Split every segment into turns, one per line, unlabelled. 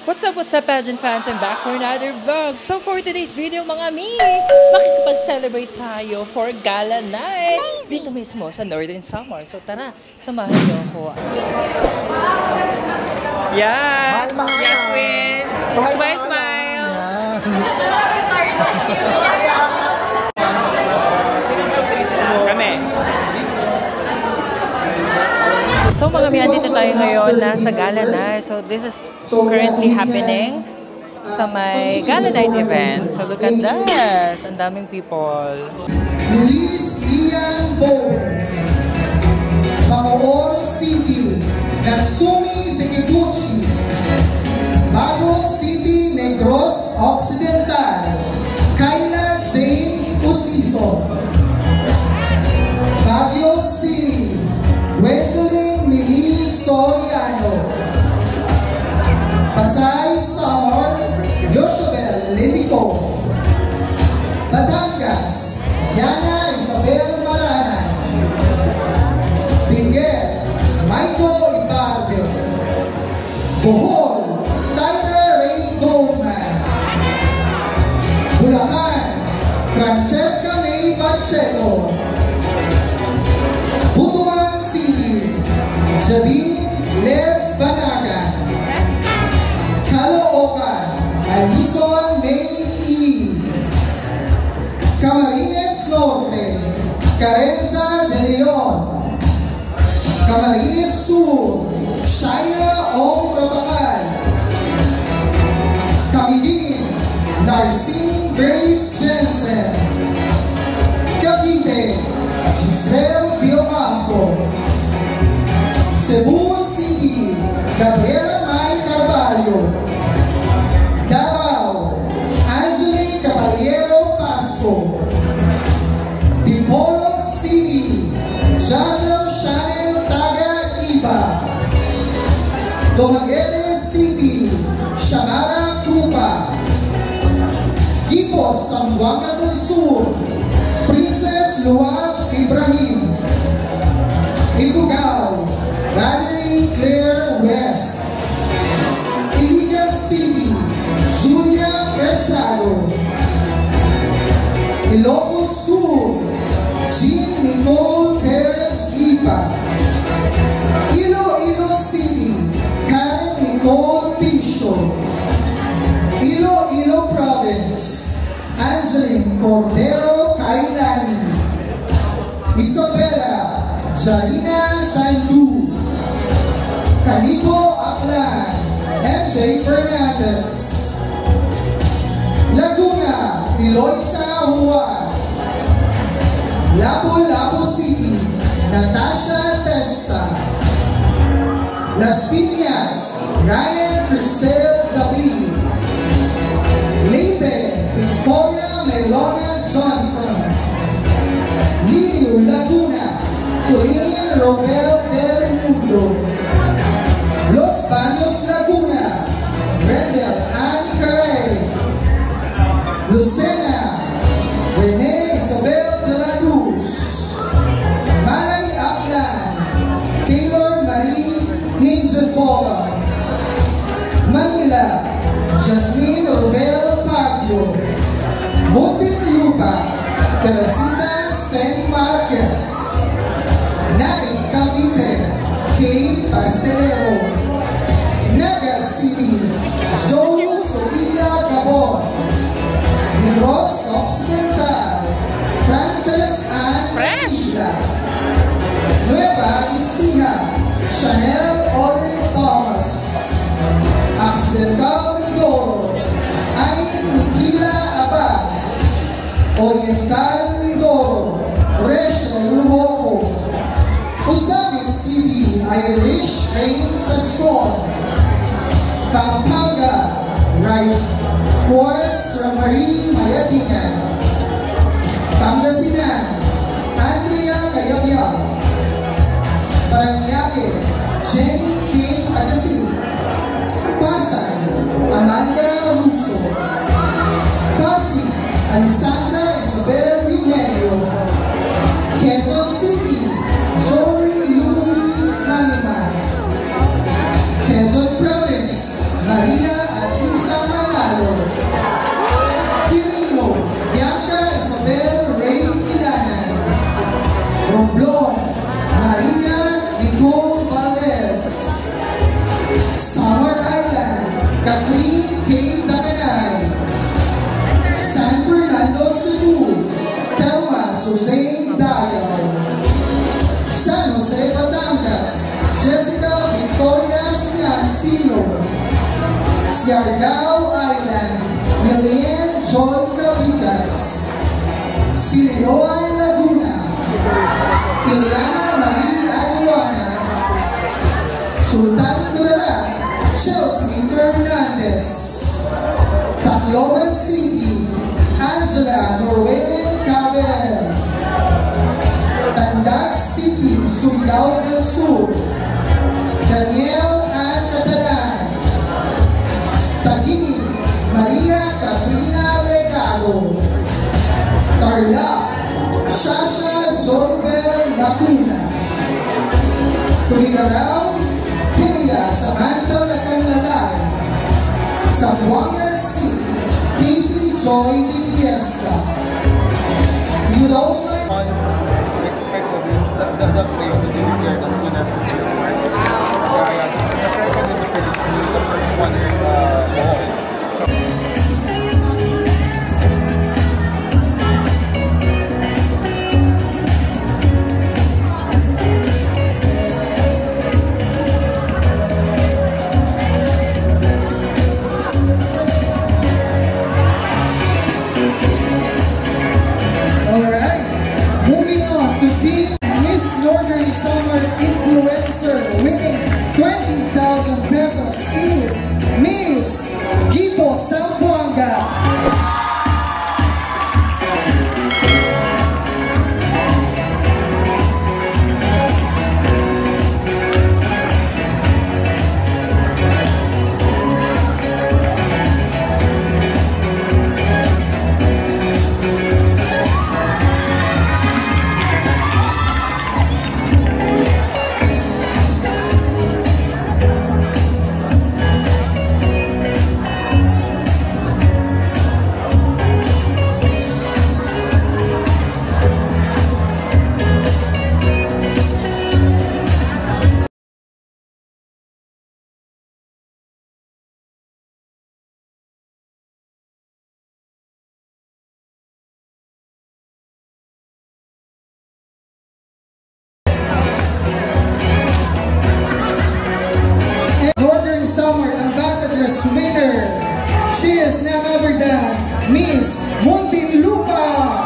What's up, pageant fans? I'm back for another vlog. So for today's video, mga mi, makikipag-celebrate tayo for Gala Night dito mismo sa Northern Samar. So tara, samahan niyo ako. Yeah! Yes, Queen! Smile, smile! Kami. So mga mi, andito tayo ngayon nasa Gala Night. So this is currently happening sa may Gala Night event. So look at this. Ang daming people.
Luis Ian Bowen, Bacoor City, Natsumi Sekiguchi, Bagos City, Negros Occidental, Kayla Jane Usiso, Baguio City, Gwendolyn Mili Soriano, Pasay Samar, Joshua Limico, Batangas, Yana Isabel Marana, Benguet, Michael Ibardio, Bohol, Tyler Ray Goldman, Bulacan, Francesca May Pacheco, Butuan City, Jadine Les Banaga, Caloocan, Alison May E, Camarines Norte, Carenza de Leon, Camarines Sur, Shaina Ong Rotacal, Camiguin, Narcine Grace Jensen, Cavite, Giselle Biocampo, Cebu City, Gabriela May Carvalho, Davao, Angeli Caballero Pasco, Dipolog City, Jazel Shannon Taga Iba, Dumaguete City, Shamara Krupa, Quipos, Zamboanga del Sur, Princess Luab Ibrahim, Ibugao, Valerie Claire West, Iligan City, Julia Presado, Ilocos Sur, Jean Nicole Perez Lipa, Iloilo City, Karen Nicole Picho, Iloilo Province, Angeline Cordero Kailani, Isabela Jarina Sandu, Canico Aklan, MJ Fernandez, Laguna, Eloisa Juan, Lapu-Lapu City, Natasha Testa, Las Piñas, Ryan Cristel David, Leyte, Victoria Melona Johnson, Lirio Laguna, Corinne Robel del Mundo, Los Baños Laguna, Rendel Ann Carey, Lucena, Rene Isabel de la Cruz, Malay Aklan, Taylor Marie Hinzenboga, Manila, Jasmine Robel Pagio, Muntinlupa, Teresita Saint Marquez, Nai Cavite, Kay Pastelero, Naga City, Zoe Sofia Gabon, Negros Occidental, Frances Ann Laquila, Nueva Ecija, Chanel Oren Thomas, Occidental Mindoro, Ain Nikila Abad, Oriental Mindoro, Rachel Luhoco, Usamis City, Irish Rain Sascon, Pampanga, Right, Juez Ramarie Mayadingan, Pangasinan, Andrea Cayabia, Paranaque, Jenny Kim Agasin, Pasay, Amanda Russo, Pasig, Alessandra Isabel Eugenio, Quezon City, Zoe Louie Haniman, Quezon Province, Maria at Lisa Manalo. Quirino, Bianca Isabel Ray Ilanan. Romblon, Maria Nicole Valdez. Summer Island, Kathleen K. Daganay. San Fernando, Cebu, Telma Susain Dayal. San Jose, Batangas, Jessica Victoria Ciancino. Siargao Island, Milian Joy Cavitas. Sililoan, Laguna. Iliana Marie Aguana. Sultan Kudarat, Chelsea Fernandez. Tacloban City, Angela Norwellen Cabel. Tandag City, Surigao del Sur, Daniel Ann Catalan. Taguig, Maria Catrina Legado. Carla, Shasha Joybel Lacuna. Tuligarao, Kaya Samantha Lacanlalay. Zamboanga City, Casey Joy Di Fiesta. You'd also like
Expected the place that you hear as soon as we do. Kaya mas recommended ko yung one wall.
Alright, moving on to Team Miss Northern Summer Influencer, winning 20,000 pesos is Miss Gipo Sambuanga. Northern Summer Ambassador's winner, she is none other than Miss Muntinlupa.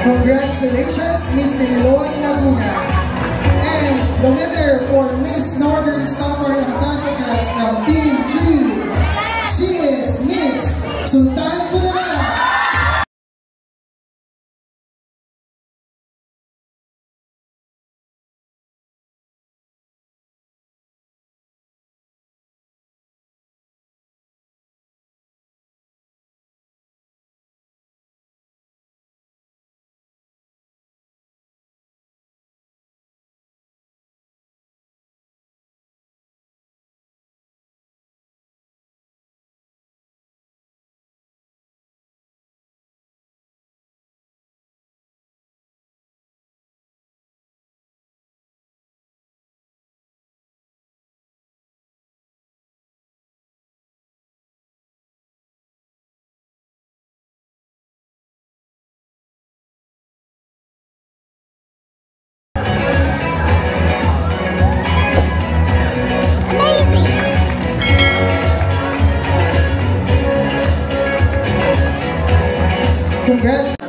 Congratulations, Miss Silon Laguna. And the winner for Miss Northern Summer Ambassadors from Team 3, she is Miss Sultan Kulara. Congrats.